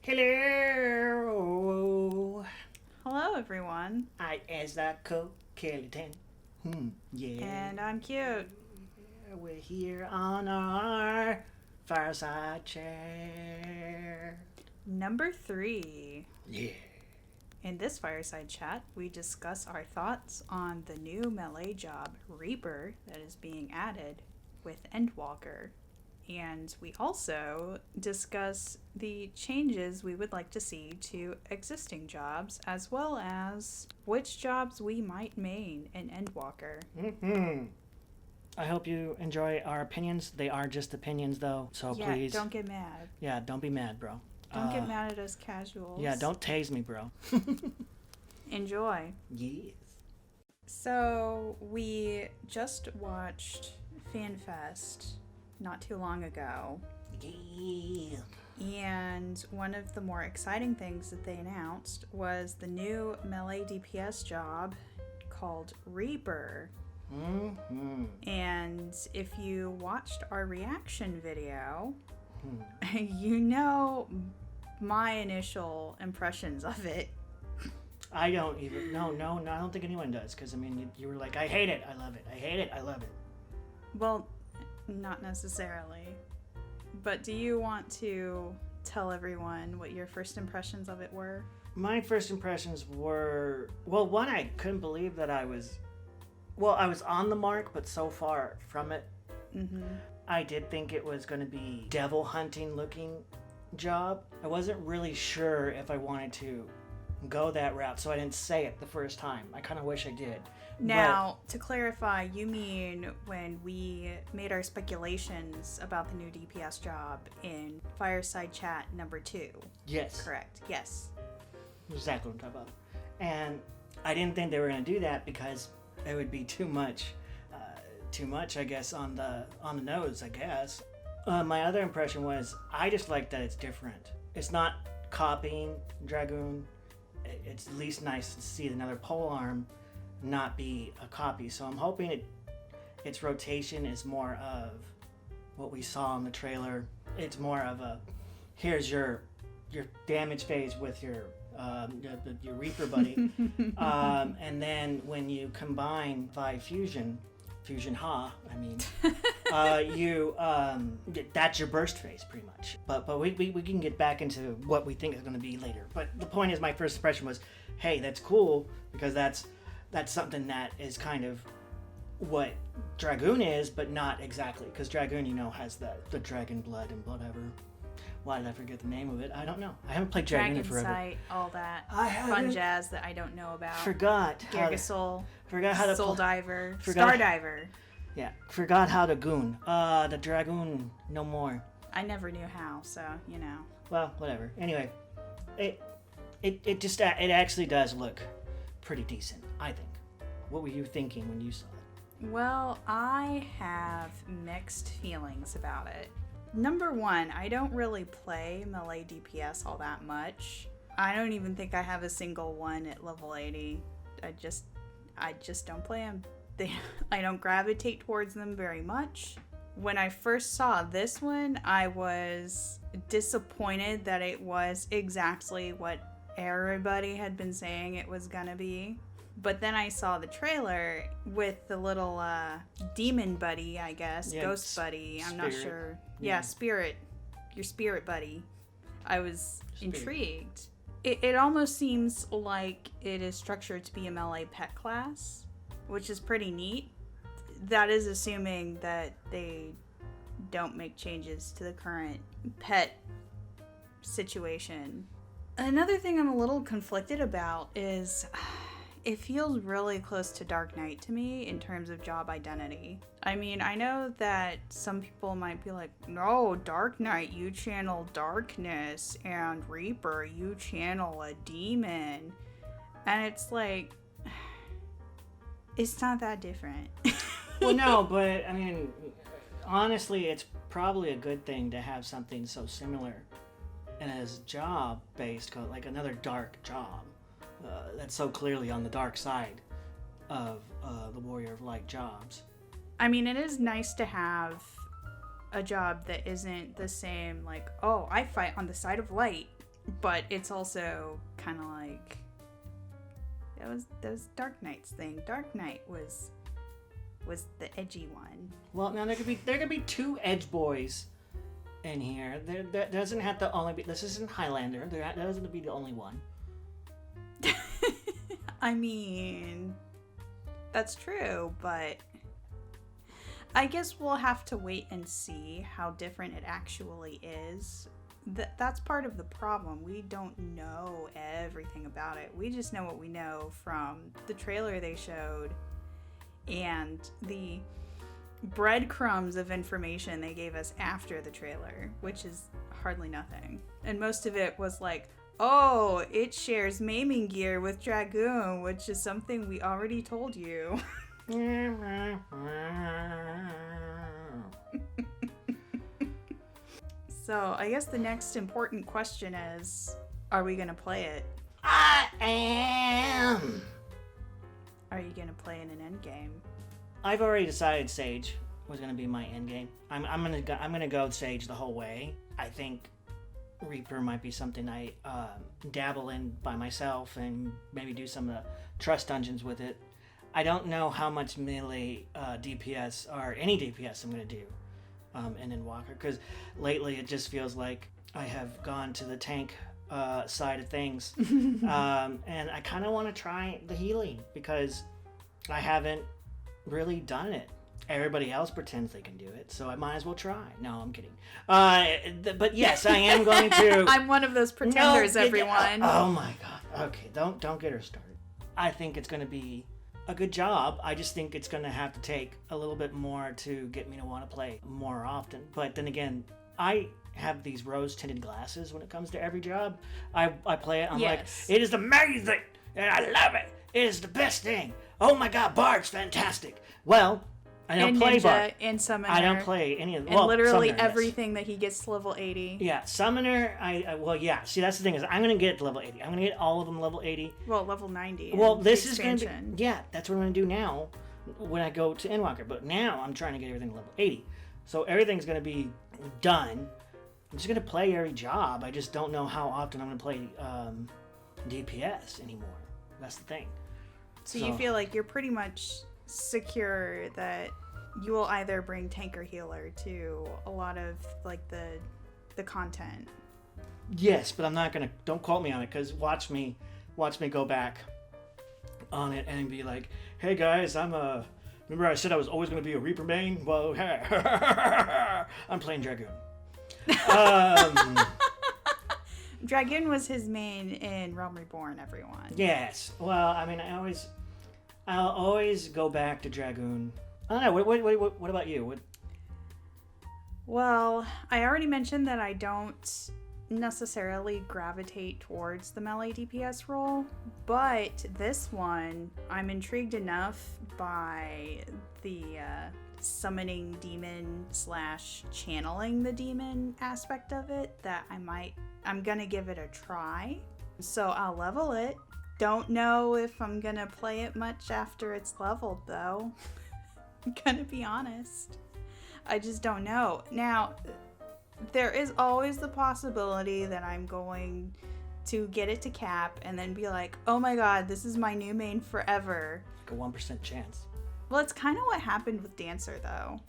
Hello. Hello, everyone. I is the Kool Yeah. And I'm Cute. We're here on our Fireside Chat. Number 3. Yeah. In this Fireside Chat, we discuss our thoughts on the new melee job, Reaper, that is being added with Endwalker. And we also discuss the changes we would like to see to existing jobs, as well as which jobs we might main in Endwalker. I hope you enjoy our opinions. They are just opinions, though, so please. Don't get mad. Yeah, don't be mad, bro. Don't get mad at us casuals. Yeah, don't tase me, bro. Enjoy. Yes. So, we just watched FanFest not too long ago. Yeah. And one of the more exciting things that they announced was the new melee DPS job called Reaper. And if you watched our reaction video, you know my initial impressions of it. I don't even, no, I don't think anyone does, because, I mean, you were like, I hate it, I love it, I hate it, I love it. Well, not necessarily. But do you want to tell everyone what your first impressions of it were? My first impressions were, well, one, I couldn't believe that I was on the mark, but so far from it. I did think it was going to be devil hunting looking job. I wasn't really sure if I wanted to go that route, so I didn't say it the first time. I kind of wish I did. Now, to clarify, you mean when we made our speculations about the new DPS job in Fireside Chat number 2? Yes. Correct. Yes. Exactly what I'm talking about. And I didn't think they were going to do that because it would be too much, I guess, on the nose, I guess. My other impression was I just like that it's different. It's not copying Dragoon. It's at least nice to see another polearm not be a copy. So I'm hoping its rotation is more of what we saw in the trailer. It's more of a, here's your damage phase with your Reaper buddy. And then when you combine by Fusion that's your burst phase pretty much. But we can get back into what we think is going to be later. But the point is, my first impression was, hey, that's cool, because that's something that is kind of what Dragoon is, but not exactly, because Dragoon, has the dragon blood and whatever. Why did I forget the name of it? I don't know. I haven't played Dragoon in forever. Dragon Sight, all that fun jazz that I don't know about. Forgot Gargasol. Forgot how to Soul Diver. Star Diver. Yeah, forgot how to goon. The Dragoon, no more. I never knew how, so, Well, whatever. Anyway, it actually does look pretty decent, I think. What were you thinking when you saw it? Well, I have mixed feelings about it. Number one, I don't really play melee DPS all that much. I don't even think I have a single one at level 80. I just don't play them. I don't gravitate towards them very much. When I first saw this one, I was disappointed that it was exactly what everybody had been saying it was gonna be. But then I saw the trailer with the little demon buddy, I guess, ghost buddy. I'm not sure. Yeah, spirit. Your spirit buddy. I was intrigued. It almost seems like it is structured to be a melee pet class, which is pretty neat. That is assuming that they don't make changes to the current pet situation. Another thing I'm a little conflicted about is it feels really close to Dark Knight to me in terms of job identity. I mean, I know that some people might be like, no, Dark Knight, you channel darkness, and Reaper, you channel a demon. And it's like, it's not that different. Well, no, but I mean, honestly, it's probably a good thing to have something so similar and as job-based, like another dark job. That's so clearly on the dark side of the Warrior of Light jobs. I mean, it is nice to have a job that isn't the same, like, oh, I fight on the side of light But it's also kind of like those Dark Knights thing. Dark Knight was the edgy one. Well, now there could be two edge boys in here. There doesn't have to only be. This isn't Highlander. There doesn't be the only one. I mean, that's true, but I guess we'll have to wait and see how different it actually is. That's part of the problem. We don't know everything about it. We just know what we know from the trailer they showed and the breadcrumbs of information they gave us after the trailer, which is hardly nothing. And most of it was like, oh, it shares maiming gear with Dragoon, which is something we already told you. So I guess the next important question is, are we going to play it? I am! Are you going to play in an endgame? I've already decided Sage was going to be my endgame. I'm gonna go Sage the whole way. I think Reaper might be something I dabble in by myself and maybe do some of the trust dungeons with it. I don't know how much melee DPS or any DPS I'm going to do in Endwalker, because lately it just feels like I have gone to the tank side of things. And I kind of want to try the healing because I haven't really done it. Everybody else pretends they can do it, so I might as well try. No, I'm kidding. But yes, I am going to. I'm one of those pretenders, everyone. Oh my god. Okay, don't get her started. I think it's going to be a good job. I just think it's going to have to take a little bit more to get me to want to play more often. But then again, I have these rose-tinted glasses when it comes to every job. I play it. I'm like, it is amazing, and I love it. It is the best thing. Oh my god, Bard's fantastic. Well, I don't play Bard. And Summoner. I don't play any of them. And well, literally Summoner, everything that he gets to level 80. Yeah, Summoner, well, yeah. See, that's the thing is I'm going to get to level 80. I'm going to get all of them level 80. Well, level 90. Well, this is going to be... Yeah, that's what I'm going to do now when I go to Endwalker. But now I'm trying to get everything to level 80. So everything's going to be done. I'm just going to play every job. I just don't know how often I'm going to play DPS anymore. That's the thing. So you feel like you're pretty much secure that you will either bring tank or healer to a lot of like the content. Yes, but I'm not gonna. Don't quote me on it, because watch me go back on it and be like, "Hey guys, remember I said I was always gonna be a Reaper main? Well, I'm playing Dragoon." Dragoon was his main in Realm Reborn. Everyone. Yes. Well, I mean, I'll always go back to Dragoon. I don't know. What about you? Well, I already mentioned that I don't necessarily gravitate towards the melee DPS role, but this one, I'm intrigued enough by the summoning demon / channeling the demon aspect of it that I'm gonna give it a try. So I'll level it. Don't know if I'm gonna play it much after it's leveled, though. I'm gonna be honest. I just don't know. Now, there is always the possibility that I'm going to get it to cap and then be like, oh my god, this is my new main forever. Like a 1% chance. Well, it's kind of what happened with Dancer, though.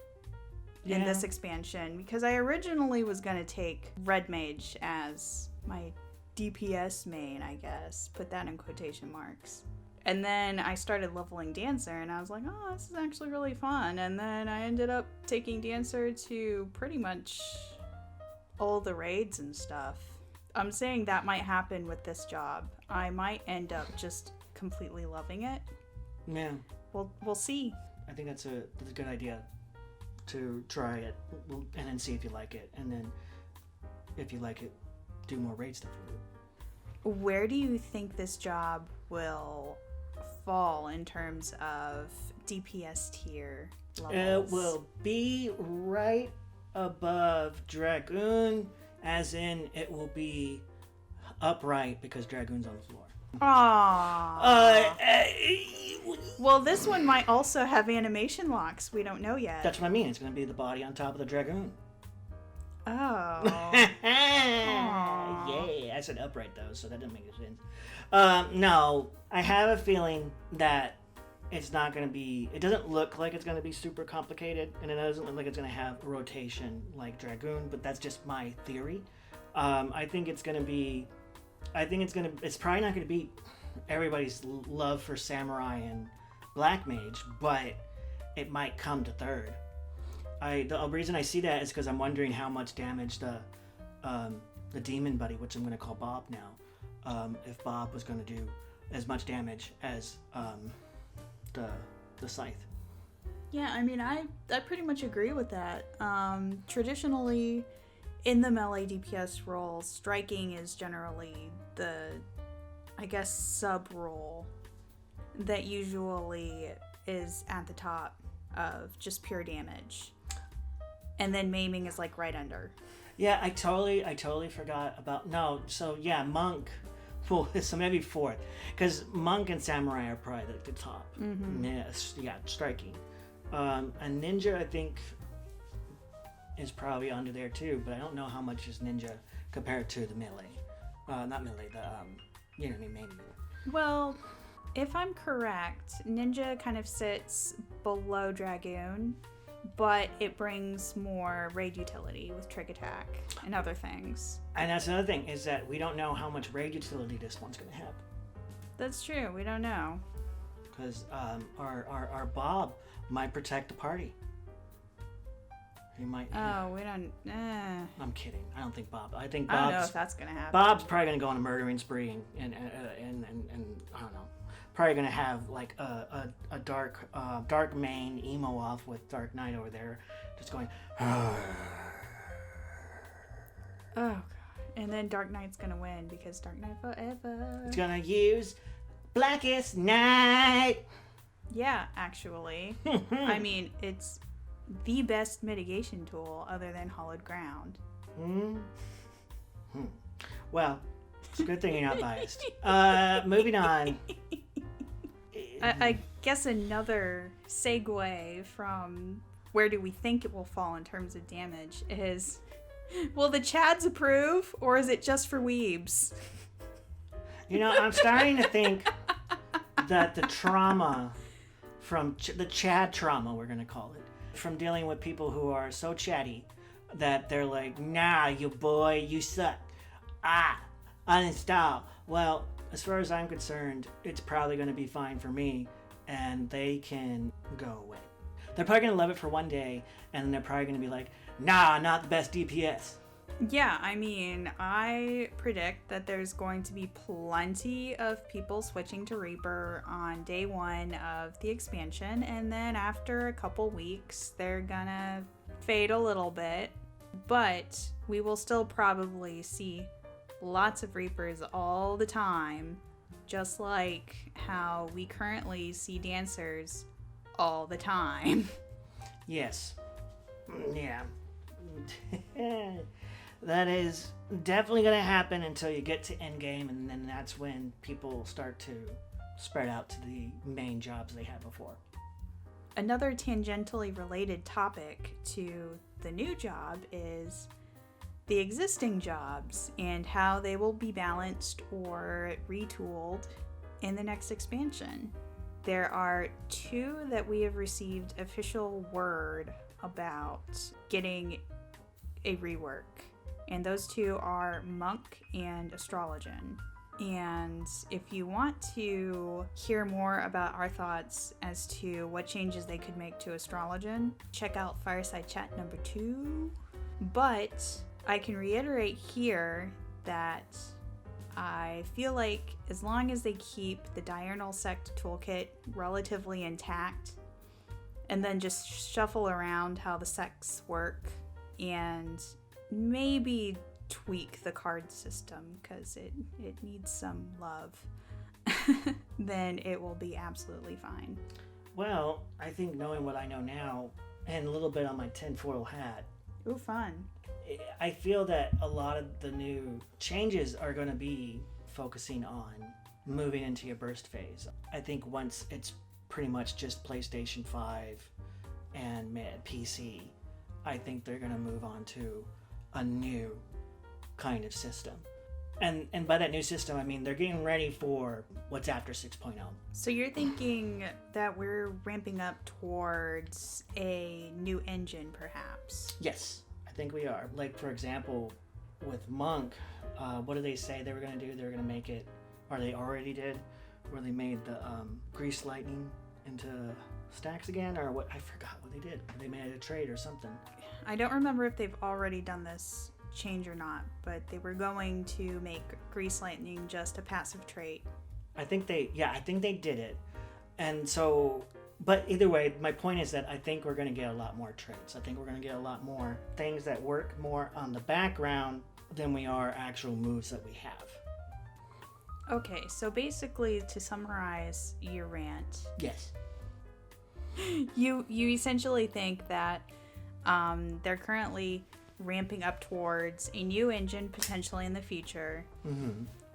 In this expansion. Because I originally was gonna take Red Mage as my DPS main, I guess. Put that in quotation marks. And then I started leveling Dancer, and I was like, oh, this is actually really fun. And then I ended up taking Dancer to pretty much all the raids and stuff. I'm saying that might happen with this job. I might end up just completely loving it. Yeah. We'll see. I think that's a good idea to try it and then see if you like it. And then if you like it, do more raid stuff with it. Where do you think this job will fall in terms of DPS tier levels? It will be right above Dragoon, as in it will be upright because Dragoon's on the floor. Aww. Well, this one might also have animation locks. We don't know yet. That's what I mean. It's going to be the body on top of the Dragoon. Oh. Yay! I said upright though, so that didn't make any sense. No, I have a feeling that it's not going to be. It doesn't look like it's going to be super complicated, and it doesn't look like it's going to have rotation like Dragoon. But that's just my theory. I think it's going to be. It's probably not going to be everybody's love for Samurai and Black Mage, but it might come to third. The reason I see that is because I'm wondering how much damage the Demon Buddy, which I'm going to call Bob now, if Bob was going to do as much damage as the Scythe. Yeah, I mean, I pretty much agree with that. Traditionally, in the melee DPS role, striking is generally the, I guess, sub-role that usually is at the top of just pure damage. And then maiming is like right under. Yeah, I totally forgot about... No, so yeah, Monk... Well, so maybe fourth. Because Monk and Samurai are probably the top. Mm-hmm. Yes, yeah, striking. And Ninja, I think, is probably under there too, but I don't know how much is Ninja compared to the melee. Not melee, you know what I mean, maiming. Well, if I'm correct, Ninja kind of sits below Dragoon, but it brings more raid utility with Trig Attack and other things. And that's another thing, is that we don't know how much raid utility this one's going to have. That's true, we don't know. Because our Bob might protect the party. He might... Oh, we don't... I'm kidding. I don't think Bob... I don't know if that's going to happen. Bob's probably going to go on a murdering spree and I don't know. Probably going to have like a dark main emo off with Dark Knight over there, just going. Oh God! And then Dark Knight's gonna win because Dark Knight forever. It's gonna use Blackest Night. Yeah, actually, I mean it's the best mitigation tool other than Hollowed Ground. Well, it's a good thing you're not biased. Moving on. I guess another segue from where do we think it will fall in terms of damage is, will the Chads approve, or is it just for weebs? You know, I'm starting to think that the trauma from the Chad trauma, we're going to call it, from dealing with people who are so chatty that they're like, nah, you boy, you suck. Uninstall. Well, as far as I'm concerned, it's probably going to be fine for me, and they can go away. They're probably going to love it for one day, and then they're probably going to be like, nah, not the best DPS. Yeah, I mean, I predict that there's going to be plenty of people switching to Reaper on day one of the expansion, and then after a couple weeks, they're gonna fade a little bit, but we will still probably see lots of Reapers all the time, just like how we currently see Dancers all the time. Yes. Yeah. That is definitely going to happen until you get to endgame, and then that's when people start to spread out to the main jobs they had before. Another tangentially related topic to the new job is the existing jobs and how they will be balanced or retooled in the next expansion. There are 2 that we have received official word about getting a rework, and those 2 are Monk and Astrologian. And if you want to hear more about our thoughts as to what changes they could make to Astrologian, check out Fireside Chat number 2. But I can reiterate here that I feel like as long as they keep the Diurnal Sect toolkit relatively intact, and then just shuffle around how the sects work, and maybe tweak the card system because it needs some love, then it will be absolutely fine. Well, I think knowing what I know now, and a little bit on my tinfoil hat, Ooh, fun. I feel that a lot of the new changes are going to be focusing on moving into your burst phase. I think once it's pretty much just PlayStation 5 and PC, I think they're going to move on to a new kind of system. And by that new system, I mean they're getting ready for what's after 6.0. So you're thinking that we're ramping up towards a new engine, perhaps? Yes, I think we are. Like, for example, with Monk, what did they say they were going to do? They were going to make it, or they already did, where they made the Grease Lightning into stacks again, or what? I forgot what they did. They made it a trade or something. I don't remember if they've already done this change or not, but they were going to make Grease Lightning just a passive trait. I think they did it. And so, but either way, my point is that I think we're going to get a lot more traits. I think we're going to get a lot more things that work more on the background than we are actual moves that we have. Okay, so basically, to summarize your rant, Yes. you essentially think that they're currently ramping up towards a new engine potentially in the future,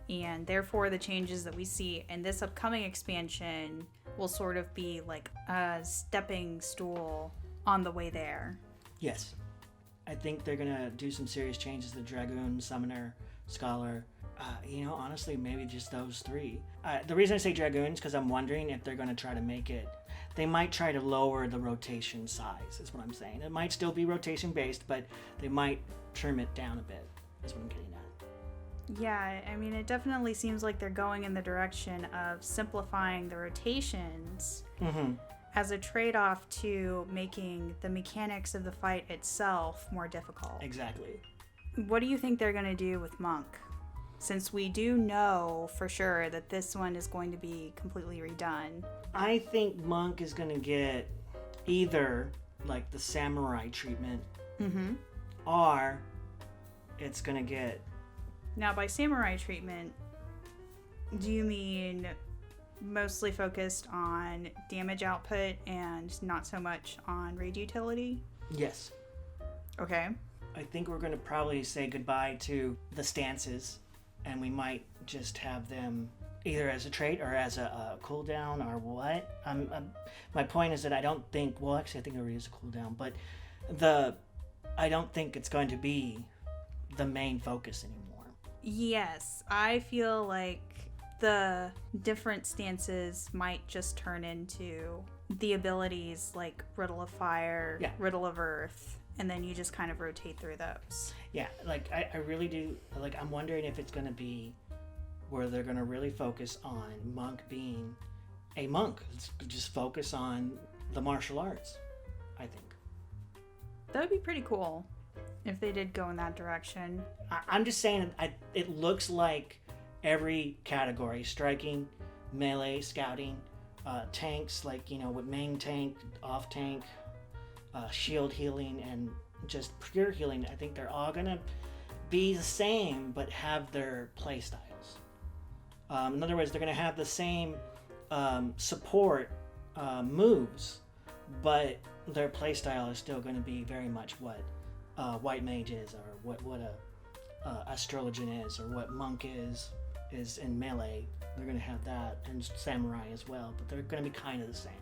and therefore the changes that we see in this upcoming expansion will sort of be like a stepping stool on the way there. Yes. I think they're going to do some serious changes to Dragoon, Summoner, Scholar. Honestly, maybe just those three. The reason I say Dragoons because I'm wondering if they're going to try to make it... They might try to lower the rotation size, is what I'm saying. It might still be rotation based, but they might trim it down a bit, is what I'm getting at. Yeah, I mean, it definitely seems like they're going in the direction of simplifying the rotations as a trade-off to making the mechanics of the fight itself more difficult. Exactly. What do you think they're going to do with Monk? Since we do know for sure that this one is going to be completely redone. I think Monk is going to get either like the samurai treatment, or it's going to get... Now, by samurai treatment, do you mean mostly focused on damage output and not so much on raid utility? Yes. Okay. I think we're going to probably say goodbye to the stances, and we might just have them either as a trait or as a cooldown or what. My point is that I don't think... Well, actually, I think it already is a cooldown, but I don't think it's going to be the main focus anymore. Yes, I feel like the different stances might just turn into the abilities like Riddle of Fire, Riddle of Earth, and then you just kind of rotate through those. Yeah, like I really do. Like, I'm wondering if it's going to be where they're going to really focus on Monk being a monk. Just focus on the martial arts, I think. That would be pretty cool if they did go in that direction. I'm just saying, it looks like every category, striking, melee, scouting, tanks, like, with main tank, off tank, shield healing, and just pure healing, I think they're all going to be the same, but have their play styles. In other words, they're going to have the same support moves, but their play style is still going to be very much what White Mage is, or what a Astrologian is, or what Monk is in melee. They're going to have that, and Samurai as well, but they're going to be kind of the same.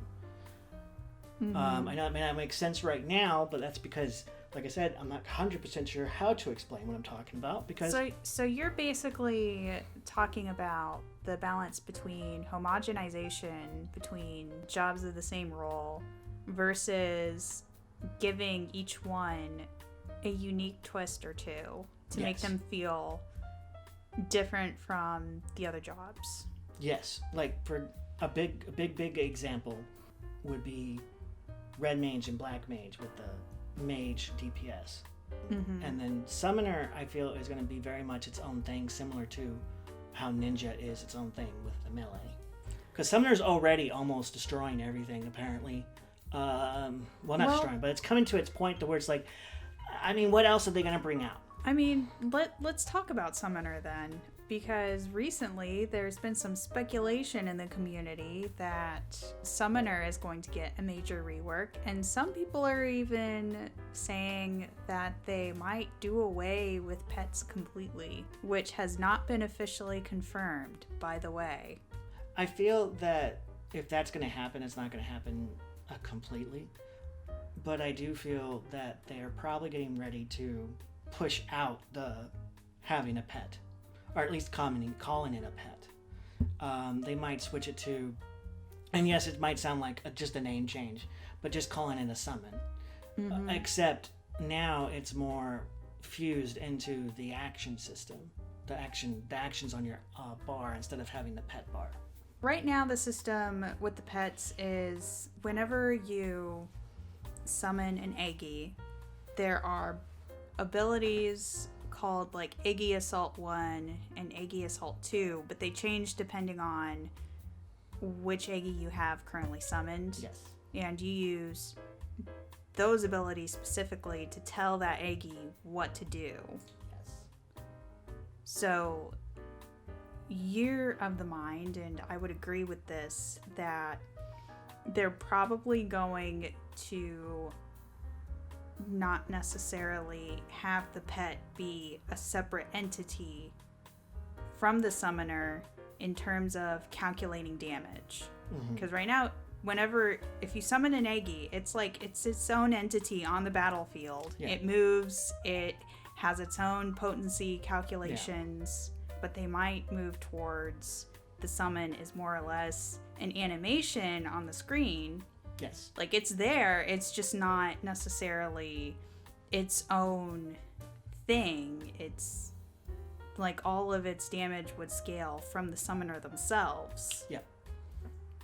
I know it may not make sense right now, but that's because, like I said, I'm not 100% sure how to explain what I'm talking about. Because So you're basically talking about the balance between homogenization between jobs of the same role versus giving each one a unique twist or two to make them feel different from the other jobs. Yes, like for a big example would be Red Mage and Black Mage with the Mage DPS. And then Summoner, I feel, is going to be very much its own thing, similar to how Ninja is its own thing with the melee. Because Summoner's already almost destroying everything, apparently. Destroying, but it's coming to its point to where it's like, I mean, what else are they going to bring out? I mean, let's talk about Summoner then, because recently there's been some speculation in the community that Summoner is going to get a major rework, and some people are even saying that they might do away with pets completely, which has not been officially confirmed, by the way. I feel that if that's going to happen, it's not going to happen completely, but I do feel that they're probably getting ready to push out the having a pet, or at least calling it a pet. They might switch it to, and yes, it might sound like just a name change, but just calling it a summon. Except now it's more fused into the action system, the actions on your bar instead of having the pet bar. Right now, the system with the pets is whenever you summon an Eggie, there are abilities called like Eggie Assault 1 and Eggie Assault 2, but they change depending on which Eggie you have currently summoned. Yes. And you use those abilities specifically to tell that Eggie what to do. Yes. So you're of the mind, and I would agree with this, that they're probably going to not necessarily have the pet be a separate entity from the summoner in terms of calculating damage. Because right now, if you summon an Eggie, it's like it's its own entity on the battlefield. Yeah. It moves, it has its own potency calculations, but they might move towards the summon is more or less an animation on the screen. Yes. Like it's there, it's just not necessarily its own thing. It's like all of its damage would scale from the summoner themselves. Yep.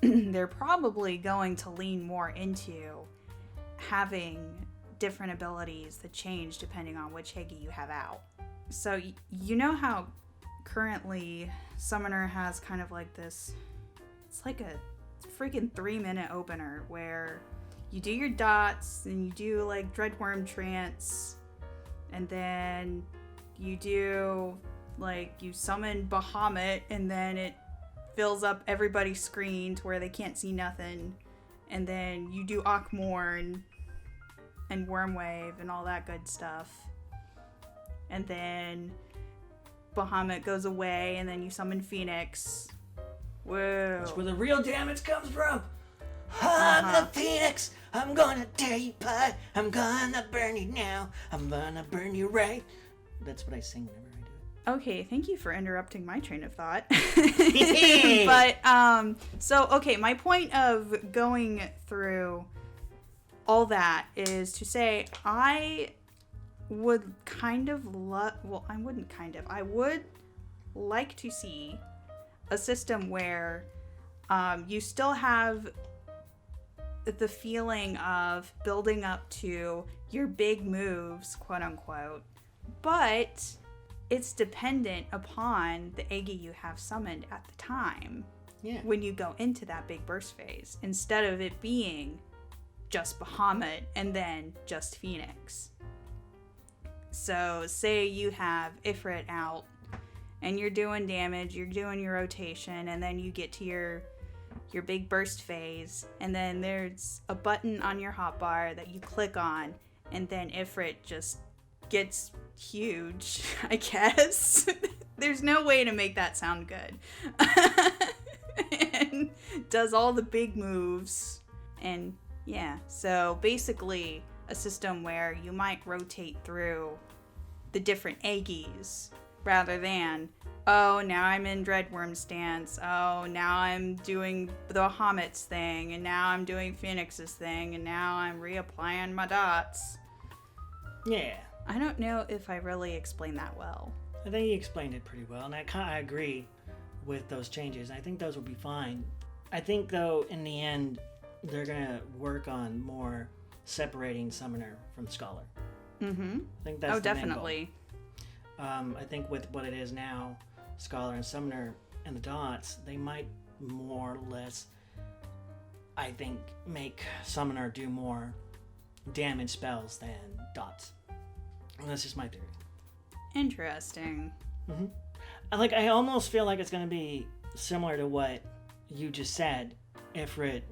They're probably going to lean more into having different abilities that change depending on which Eggie you have out. So you know how currently Summoner has kind of like this, it's like a freaking 3-minute opener where you do your dots and you do like Dreadworm Trance, and then you do like you summon Bahamut, and then it fills up everybody's screen to where they can't see nothing, and then you do Akmorn and Wormwave and all that good stuff, and then Bahamut goes away, and then you summon Phoenix. Whoa. That's where the real damage comes from. I'm the Phoenix. I'm gonna tear you apart. I'm gonna burn you now. I'm gonna burn you right. That's what I sing whenever I do it. Okay, thank you for interrupting my train of thought. But, my point of going through all that is to say I would I would like to see a system where you still have the feeling of building up to your big moves, quote unquote, but it's dependent upon the Eggie you have summoned at the time. Yeah. When you go into that big burst phase, instead of it being just Bahamut and then just Phoenix. So say you have Ifrit out and you're doing damage, you're doing your rotation, and then you get to your big burst phase, and then there's a button on your hotbar that you click on, and then Ifrit just gets huge, I guess. There's no way to make that sound good. And does all the big moves, and yeah, so basically a system where you might rotate through the different Aggies rather than, oh, now I'm in Dreadworm stance, oh, now I'm doing the Bahamut's thing, and now I'm doing Phoenix's thing, and now I'm reapplying my dots. Yeah. I don't know if I really explained that well. I think you explained it pretty well, and I agree with those changes. I think those will be fine. I think, though, in the end, they're going to work on more separating Summoner from Scholar. Mm-hmm. I think that's definitely. I think with what it is now, Scholar and Summoner and the dots, they might more or less, I think, make Summoner do more damage spells than dots. And that's just my theory. Interesting. Mm-hmm. I almost feel like it's going to be similar to what you just said. Ifrit,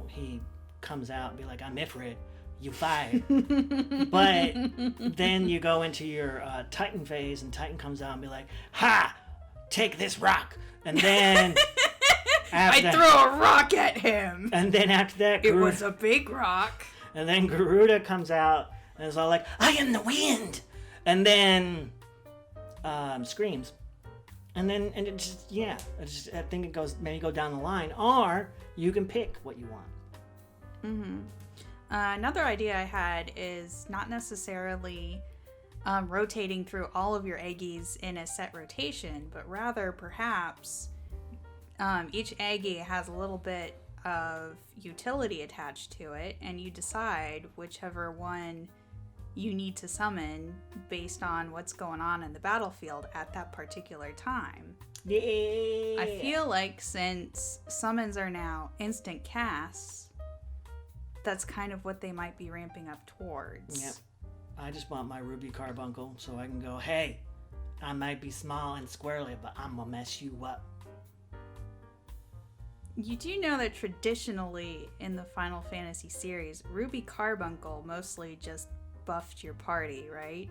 he comes out and be like, I'm Ifrit, you fired. But then you go into your Titan phase, and Titan comes out and be like, ha! Take this rock. And then I throw a rock at him. And then after that, it was a big rock. And then Garuda comes out and is all like, I am the wind. and then screams. And it just, I think it goes, maybe go down the line, or you can pick what you want. Mm-hmm. Another idea I had is not necessarily rotating through all of your Aggies in a set rotation, but rather perhaps each Aggie has a little bit of utility attached to it, and you decide whichever one you need to summon based on what's going on in the battlefield at that particular time. Yeah. I feel like since summons are now instant casts, that's kind of what they might be ramping up towards. Yep. I just want my Ruby Carbuncle so I can go, hey, I might be small and squirrely, but I'm gonna mess you up. You do know that traditionally in the Final Fantasy series, Ruby Carbuncle mostly just buffed your party, right?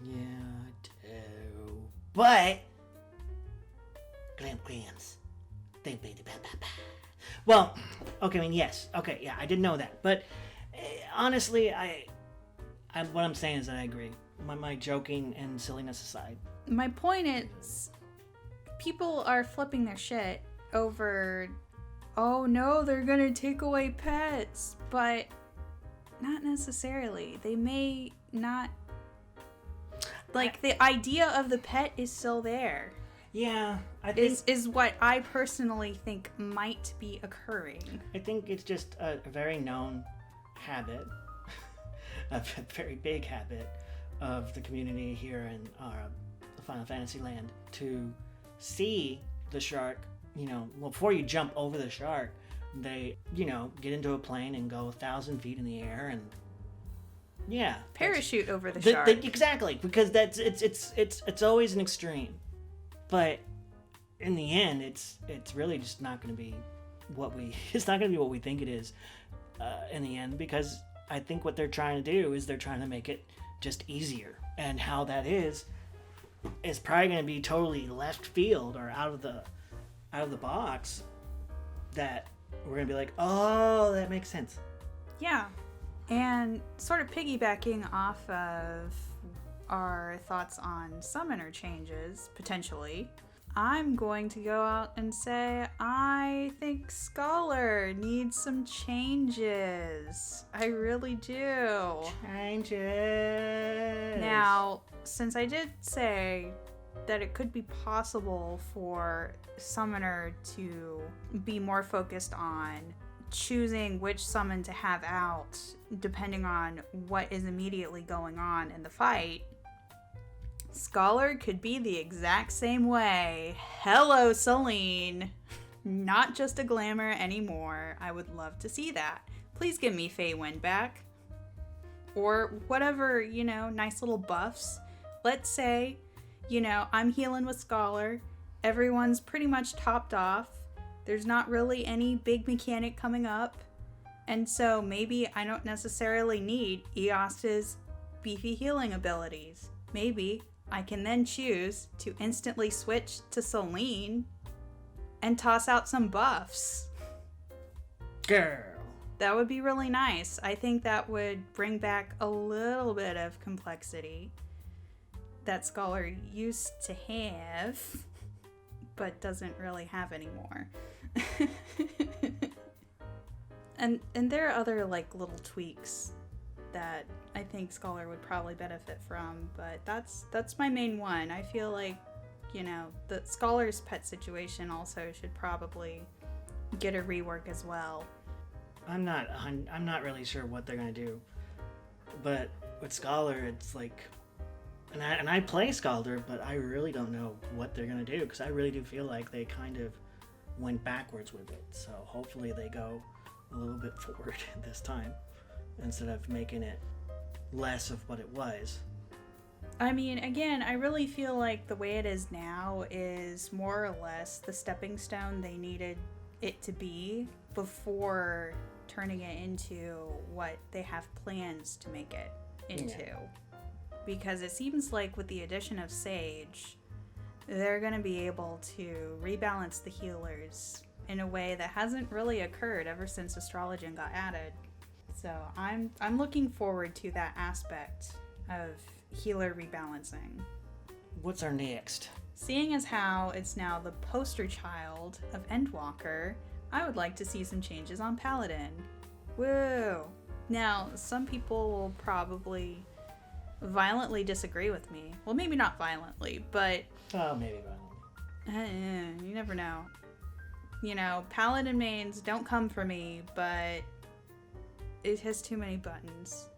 Yeah, I do. But glams. Well, okay, I mean, yes. Okay, yeah, I did know that. But honestly, I what I'm saying is that I agree. My joking and silliness aside. My point is, people are flipping their shit over, oh no, they're gonna take away pets, but not necessarily. They may not. Like, the idea of the pet is still there. Yeah, I think is what I personally think might be occurring. I think it's just a very known habit, a very big habit of the community here in the Final Fantasy land to see the shark. Before you jump over the shark, they get into a plane and go 1,000 feet in the air and parachute over the shark. Exactly, because it's always an extreme. But in the end, it's really just not going to be what we think it is in the end, because I think what they're trying to do is they're trying to make it just easier, and how that is probably going to be totally left field or out of the box, that we're going to be like, oh, that makes sense. Yeah. And sort of piggybacking off of our thoughts on summoner changes, potentially, I'm going to go out and say I think Scholar needs some changes. I really do. Changes. Now, since I did say that it could be possible for Summoner to be more focused on choosing which summon to have out depending on what is immediately going on in the fight, Scholar could be the exact same way. Hello, Celine. Not just a glamour anymore. I would love to see that. Please give me Feywind back. Or whatever, nice little buffs. Let's say, I'm healing with Scholar. Everyone's pretty much topped off. There's not really any big mechanic coming up. And so maybe I don't necessarily need Eos's beefy healing abilities. Maybe I can then choose to instantly switch to Celine and toss out some buffs. Girl. That would be really nice. I think that would bring back a little bit of complexity that Scholar used to have, but doesn't really have anymore. and there are other little tweaks that I think Scholar would probably benefit from, but that's my main one. I feel like, the Scholar's pet situation also should probably get a rework as well. I'm not really sure what they're gonna do, but with Scholar, it's like, and I play Scholar, but I really don't know what they're gonna do, because I really do feel like they kind of went backwards with it. So hopefully they go a little bit forward this time, instead of making it less of what it was. I mean, again, I really feel like the way it is now is more or less the stepping stone they needed it to be before turning it into what they have plans to make it into. Yeah. Because it seems like with the addition of Sage, they're going to be able to rebalance the healers in a way that hasn't really occurred ever since Astrologian got added. So I'm looking forward to that aspect of healer rebalancing. What's our next? Seeing as how it's now the poster child of Endwalker, I would like to see some changes on Paladin. Woo! Now, some people will probably violently disagree with me. Well, maybe not violently, but... Oh, maybe violently. You never know. You know, Paladin mains don't come for me, but it has too many buttons.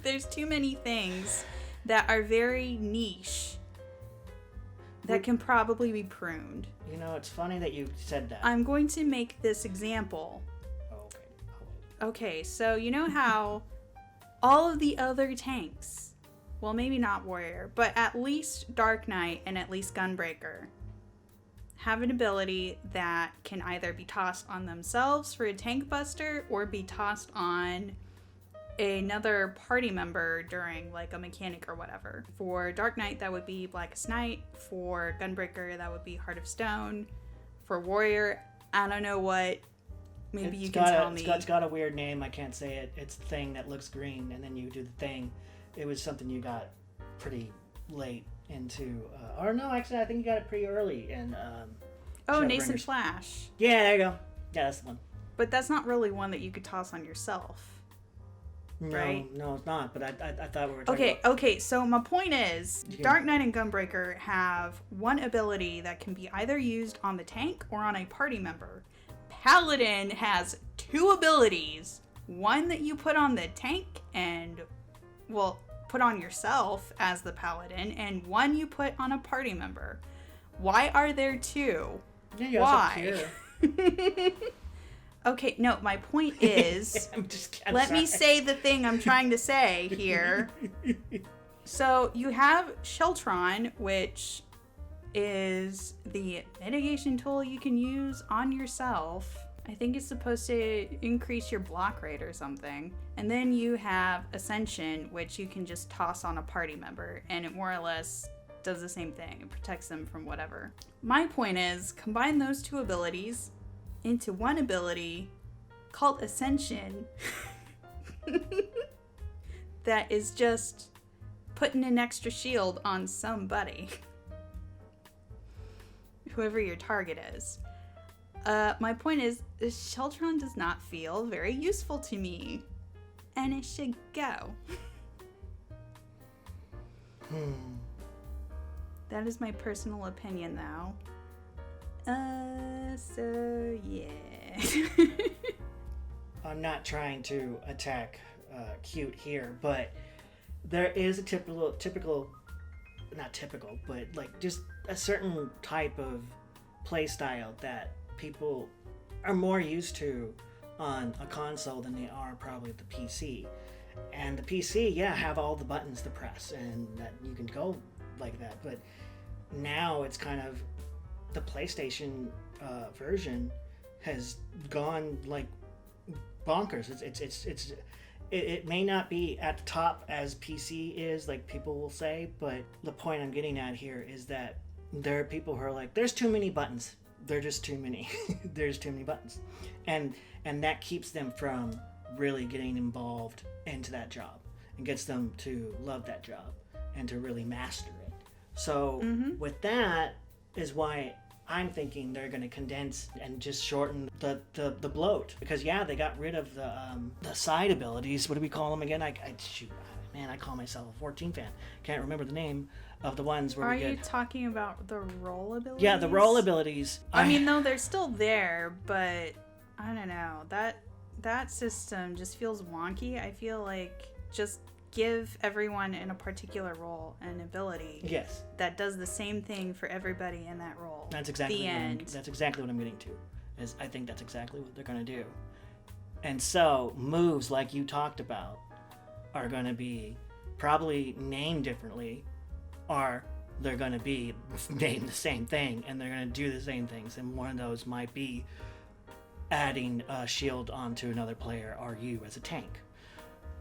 There's too many things that are very niche that can probably be pruned. You know, it's funny that you said that. I'm going to make this example. Oh, okay. Okay, so you know how all of the other tanks, well, maybe not Warrior, but at least Dark Knight and at least Gunbreaker have an ability that can either be tossed on themselves for a tank buster or be tossed on another party member during like a mechanic or whatever. For Dark Knight, that would be Blackest Night. For Gunbreaker, that would be Heart of Stone. For Warrior, I don't know what. Maybe you can tell me. It's got a weird name. I can't say it. It's the thing that looks green, and then you do the thing. It was something you got pretty late into. Or no, actually, I think you got it pretty early in. Nascent Flash. Yeah, there you go. Yeah, that's the one. But that's not really one that you could toss on yourself. No, right? No, it's not. But I thought we were talking Okay, so my point is, Dark Knight and Gunbreaker have one ability that can be either used on the tank or on a party member. Paladin has two abilities. One that you put on the tank and, well, put on yourself as the Paladin, and one you put on a party member. Why are there two? Yeah, why? Okay, no, my point is, let me say the thing I'm trying to say here. So you have Sheltron, which is the mitigation tool you can use on yourself. I think it's supposed to increase your block rate or something. And then you have Ascension, which you can just toss on a party member, and it more or less does the same thing. It protects them from whatever. My point is, combine those two abilities into one ability called Ascension that is just putting an extra shield on somebody. Whoever your target is. My point is, Sheltron does not feel very useful to me, and it should go. That is my personal opinion, though. So yeah. I'm not trying to attack Kute here, but there is a typical, not typical, but like just a certain type of play style that people are more used to on a console than they are probably at the PC. And the PC, have all the buttons to press and that you can go like that, but now it's kind of the PlayStation version has gone like bonkers. It may not be at the top as PC is, like people will say, but the point I'm getting at here is that there are people who are like, there's too many buttons. They're just too many. There's too many buttons, and that keeps them from really getting involved into that job and gets them to love that job and to really master it. So with that is why I'm thinking they're going to condense and just shorten the bloat, because they got rid of the side abilities. What do we call them again? I call myself a 14 fan. Can't remember the name of the ones where Are you talking about the roll abilities? Yeah, the roll abilities. I mean, no, they're still there, but I don't know. That system just feels wonky. I feel like just give everyone in a particular role an ability that does the same thing for everybody in that role. That's exactly what I'm getting to. Is I think that's exactly what they're going to do. And so moves like you talked about are going to be probably named differently, or they're going to be named the same thing and they're going to do the same things. And one of those might be adding a shield onto another player or you as a tank,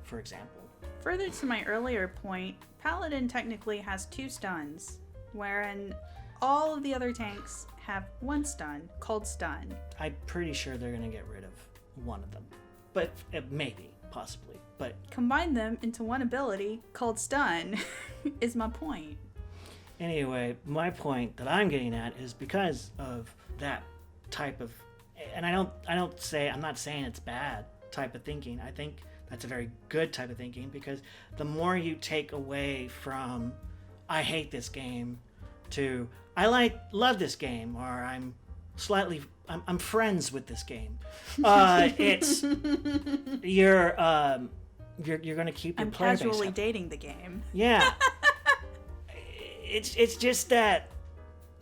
for example. Further to my earlier point, Paladin technically has 2 stuns, wherein all of the other tanks have 1 stun, called stun. I'm pretty sure they're going to get rid of one of them, but maybe. possibly. But combine them into one ability called Stun is my point. anyway, my point that I'm getting at is because of that type of, and I'm not saying it's bad type of thinking. I think that's a very good type of thinking, because the more you take away from I hate this game to I love this game, or I'm friends with this game, it's you're going to keep your I'm player base casually happy. dating the game. Yeah. It's just that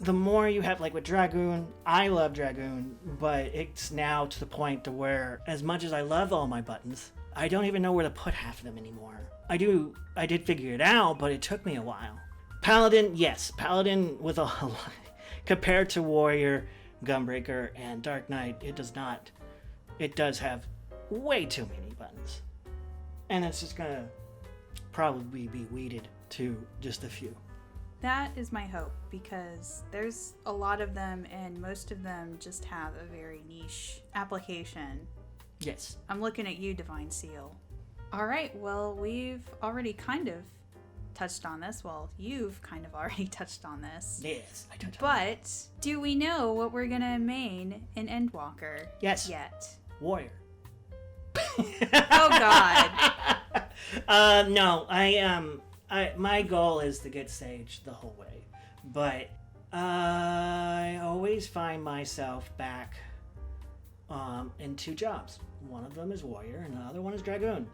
the more you have, like with Dragoon, I love Dragoon, but it's now to the point to where, as much as I love all my buttons, I don't even know where to put half of them anymore. I did figure it out, but it took me a while. Paladin, yes. Paladin with a compared to Warrior, Gunbreaker, and Dark Knight, it does have way too many buttons. And it's just gonna probably be weeded to just a few. That is my hope, because there's a lot of them and most of them just have a very niche application. Yes. I'm looking at you, Divine Seal. All right, well, we've already kind of touched on this. Well, you've kind of already touched on this. Yes, I touched on But do we know what we're going to main in Endwalker Yes. yet? Warrior. Oh, God. No, my goal is to get Sage the whole way, but I always find myself back in two jobs. One of them is Warrior, and the other one is Dragoon.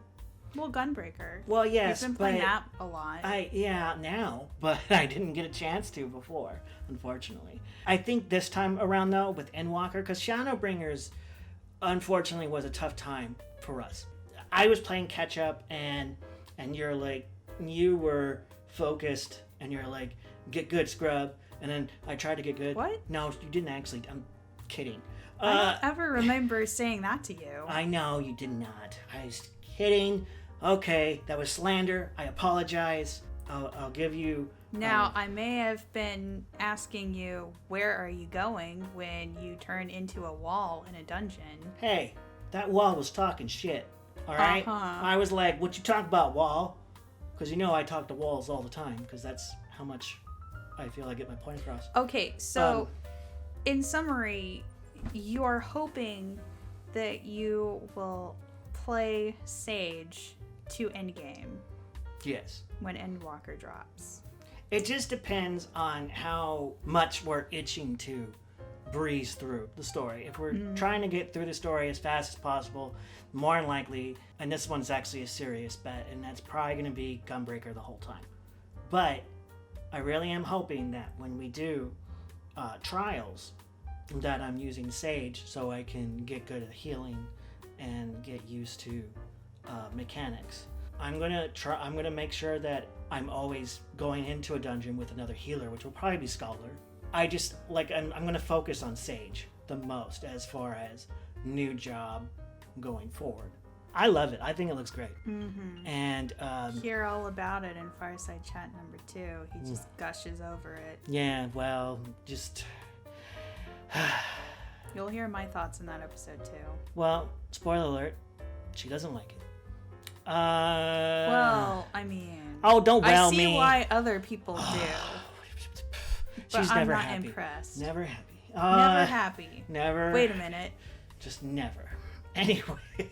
Well, Gunbreaker. Well, yes, You've been playing but that a lot. now, but I didn't get a chance to before, unfortunately. I think this time around, though, with Endwalker, because Shadowbringers, unfortunately, was a tough time for us. I was playing catch up, and you're like, you were focused, and you're like, get good, scrub, and then I tried to get good. What? No, you didn't actually. I'm kidding. I don't ever remember saying that to you. I know you did not. I was kidding. Okay, that was slander. I apologize. I'll give you... Now, I may have been asking you, where are you going when you turn into a wall in a dungeon? Hey, that wall was talking shit. Alright? Uh-huh. I was like, what you talk about, wall? Because you know I talk to walls all the time, because that's how much I feel I get my point across. Okay, so in summary, you are hoping that you will play Sage to endgame Yes. when Endwalker drops. It just depends on how much we're itching to breeze through the story. If we're trying to get through the story as fast as possible, more than likely, and this one's actually a serious bet, and that's probably going to be Gunbreaker the whole time. But I really am hoping that when we do trials, that I'm using Sage so I can get good at healing and get used to mechanics. I'm gonna make sure that I'm always going into a dungeon with another healer, which will probably be Scholar. I'm gonna focus on Sage the most as far as new job going forward. I love it. I think it looks great. Mm-hmm. And Hear all about it in Fireside Chat number 2. He just gushes over it. yeah, well, just You'll hear my thoughts in that episode too. well, spoiler alert, she doesn't like it. Well, I mean, oh, don't well I see me. why other people do. She's but I'm never not happy. impressed. Never happy. Never happy. Never. Wait a minute. Just never. Anyway,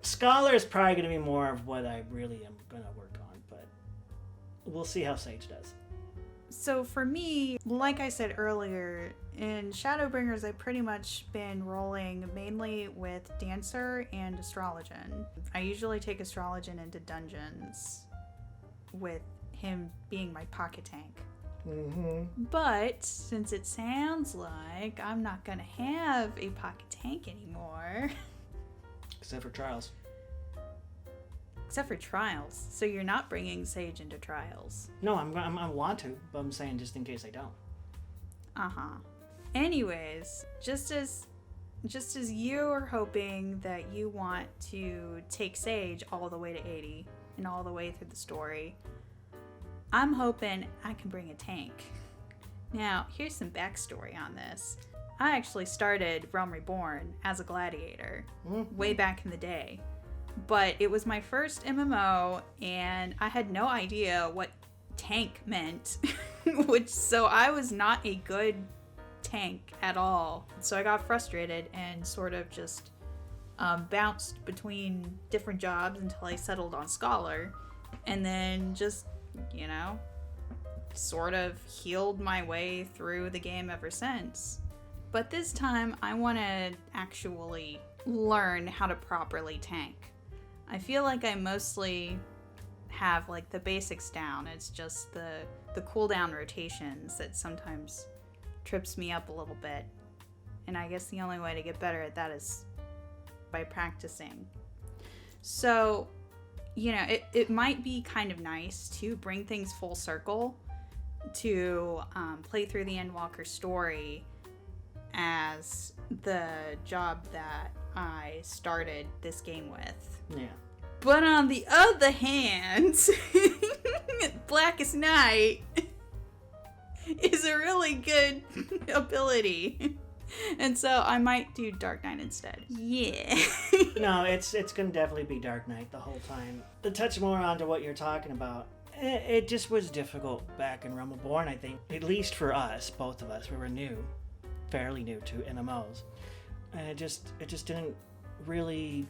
Scholar is probably going to be more of what I really am going to work on, but we'll see how Sage does. So for me, like I said earlier, in Shadowbringers, I've pretty much been rolling mainly with Dancer and Astrologian. I usually take Astrologian into dungeons with him being my pocket tank. Mm-hmm. But since it sounds like I'm not going to have a pocket tank anymore... Except for Trials. Except for Trials. So you're not bringing Sage into Trials. No, I want to, but I'm saying just in case I don't. Uh-huh. Anyways, just as you are hoping that you want to take Sage all the way to 80 and all the way through the story, I'm hoping I can bring a tank. Now, here's some backstory on this. I actually started Realm Reborn as a gladiator way back in the day. But it was my first MMO, and I had no idea what tank meant. So I was not a good tank at all. So I got frustrated and sort of just bounced between different jobs until I settled on Scholar. And then just, sort of healed my way through the game ever since. But this time, I want to actually learn how to properly tank. I feel like I mostly have like the basics down. It's just the cooldown rotations that sometimes trips me up a little bit. And I guess the only way to get better at that is by practicing. So, it might be kind of nice to bring things full circle to play through the Endwalker story as the job that I started this game with. Yeah. But on the other hand, Blackest Night is a really good ability. And so I might do Dark Knight instead. Yeah. No, it's going to definitely be Dark Knight the whole time. To touch more onto what you're talking about, it just was difficult back in Realm Reborn, I think. At least for us, both of us. We were fairly new to MMOs. And it just didn't really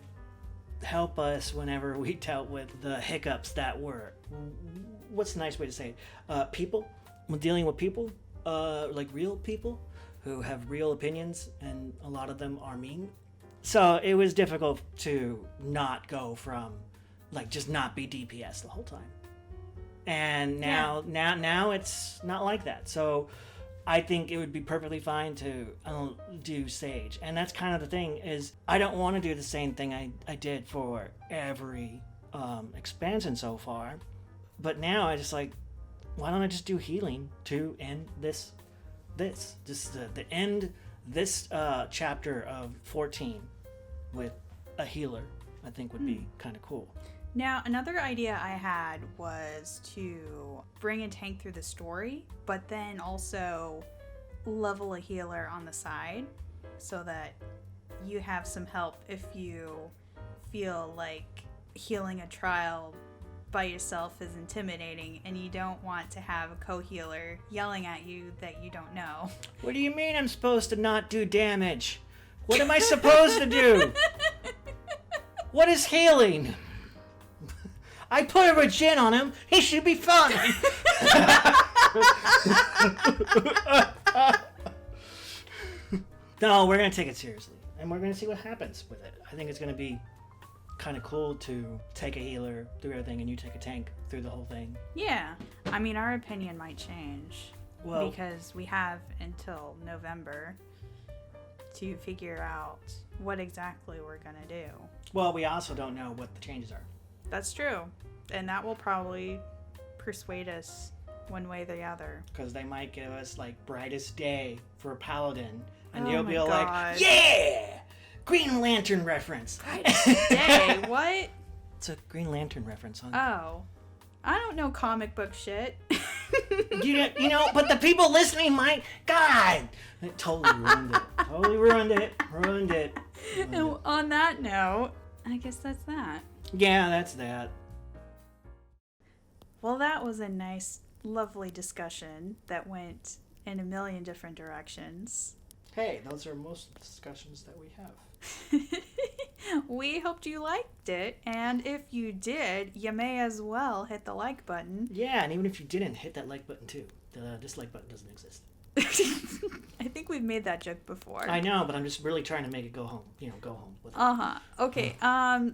help us whenever we dealt with the hiccups that were, what's the nice way to say it? People. When dealing with people, like real people who have real opinions, and a lot of them are mean. So it was difficult to not go from, like, just not be DPS the whole time. And now it's not like that. So I think it would be perfectly fine to do Sage. And that's kind of the thing, is I don't want to do the same thing I did for every expansion so far. But now I just like, why don't I just do healing to end this just the end this chapter of 14 with a healer. I think would be kind of cool. Now, another idea I had was to bring a tank through the story, but then also level a healer on the side so that you have some help if you feel like healing a trial by yourself is intimidating and you don't want to have a co-healer yelling at you that you don't know. What do you mean I'm supposed to not do damage? What am I supposed to do? What is healing? I put a regen on him. He should be fine. No, we're going to take it seriously. And we're going to see what happens with it. I think it's going to be kind of cool to take a healer through everything and you take a tank through the whole thing. Yeah. I mean, our opinion might change. Well, because we have until November to figure out what exactly we're going to do. Well, we also don't know what the changes are. That's true. And that will probably persuade us one way or the other. Because they might give us, like, Brightest Day for Paladin. And Oh you'll my be all God. like, yeah! Green Lantern reference. Brightest Day? What? It's a Green Lantern reference. Huh? Oh. I don't know comic book shit. You know, but the people listening might... God! It totally ruined it. Ruined it. And on that note, I guess that's that. Yeah, that's that. Well, that was a nice, lovely discussion that went in a million different directions. Hey, those are most discussions that we have. We hoped you liked it, and if you did, you may as well hit the like button. Yeah, and even if you didn't, hit that like button too. The dislike button doesn't exist. I think we've made that joke before. I know, but I'm just really trying to make it go home. Go home with it. Uh-huh. Okay,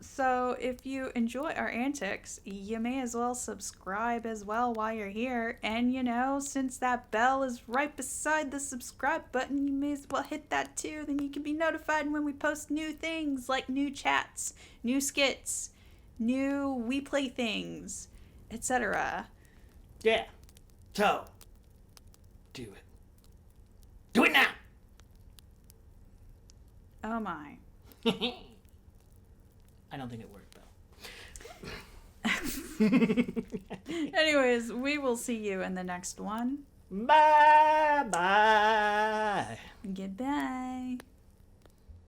so if you enjoy our antics, you may as well subscribe as well while you're here. And, since that bell is right beside the subscribe button, you may as well hit that too. Then you can be notified when we post new things, like new chats, new skits, new We Play things, etc. Yeah. So, do it. Do it now! Oh my. I don't think it worked, though. Anyways, we will see you in the next one. Bye bye. Goodbye.